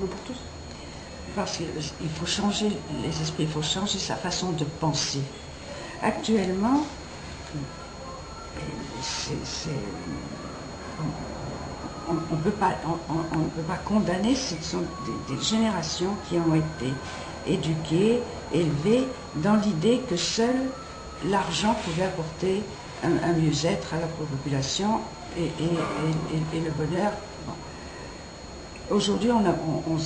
l'eau pour tous? Parce qu'il faut changer les esprits, il faut changer sa façon de penser. Actuellement, on ne peut pas condamner, ce sont des générations qui ont été éduquées, élevées dans l'idée que seul l'argent pouvait apporter un mieux-être à la population et le bonheur. Bon. Aujourd'hui, on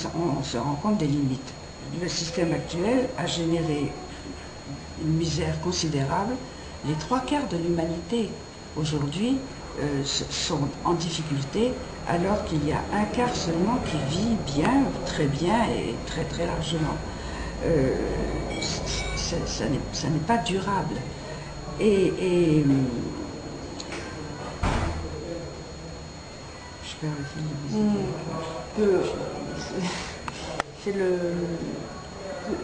se rend compte des limites. Le système actuel a généré une misère considérable. Les 3/4 de l'humanité aujourd'hui sont en difficulté, alors qu'il y a 1/4 seulement qui vit bien, très bien et très très largement. Ça n'est pas durable. Et je perds le fil de C'est le...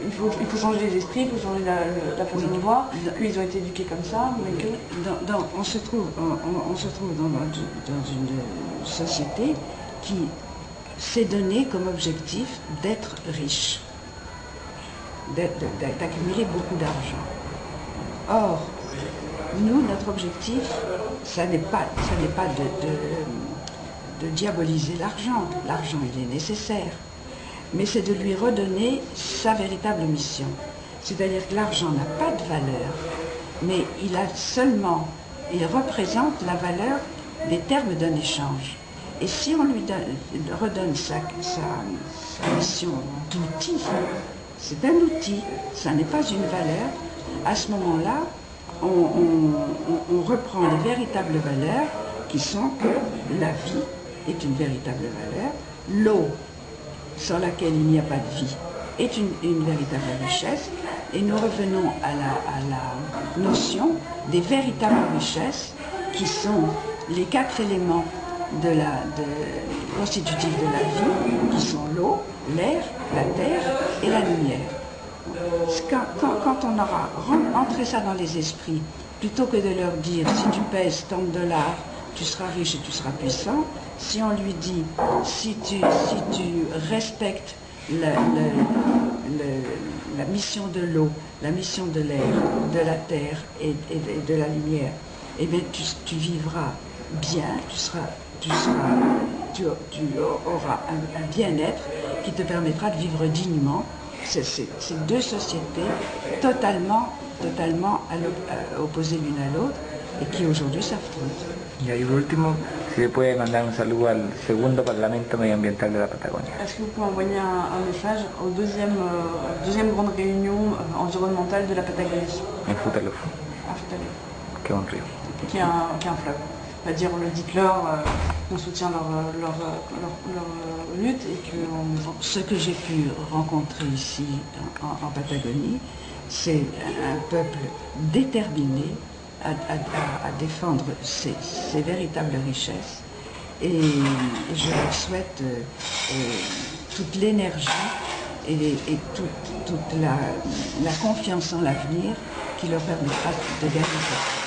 Il faut changer les esprits, il faut changer la façon de voir. Ils ont été éduqués comme ça, mais que... on se trouve dans une société qui s'est donné comme objectif d'être riche, d'accumuler beaucoup d'argent. Or, nous, notre objectif, ça n'est pas de diaboliser l'argent. L'argent, il est nécessaire. Mais c'est de lui redonner sa véritable mission. C'est-à-dire que l'argent n'a pas de valeur, mais il représente la valeur des termes d'un échange. Et si on lui redonne sa mission d'outil, c'est un outil, ça n'est pas une valeur, à ce moment-là, on reprend les véritables valeurs qui sont que la vie est une véritable valeur, l'eau, sans laquelle il n'y a pas de vie, est une véritable richesse, et nous revenons à la notion des véritables richesses qui sont les 4 éléments constitutifs de la vie, qui sont l'eau, l'air, la terre et la lumière. Quand on aura rentré ça dans les esprits, plutôt que de leur dire si tu pèses tant de dollars, tu seras riche et tu seras puissant, si on lui dit si tu respectes la mission de l'eau, la mission de l'air, de la terre et de la lumière, eh bien tu vivras bien, tu auras un bien-être qui te permettra de vivre dignement. C'est 2 sociétés totalement opposées l'une à l'autre et qui aujourd'hui s'affrontent. Y por último, si le puede mandar un saludo al segundo Parlamento Medioambiental de la Patagonia. Est-ce que vous pouvez envoyer un message au deuxième grande réunion environnementale de la Patagonie? En Futaleufú. À Futaleufú. Qui est un rio. Qui est un fleuve. C'est-à-dire, dites-leur qu'on soutient leur lutte et que... Ce que j'ai pu rencontrer ici en Patagonie, c'est un peuple déterminé à défendre ses véritables richesses, et je leur souhaite toute l'énergie et toute la confiance en l'avenir qui leur permettra de gagner.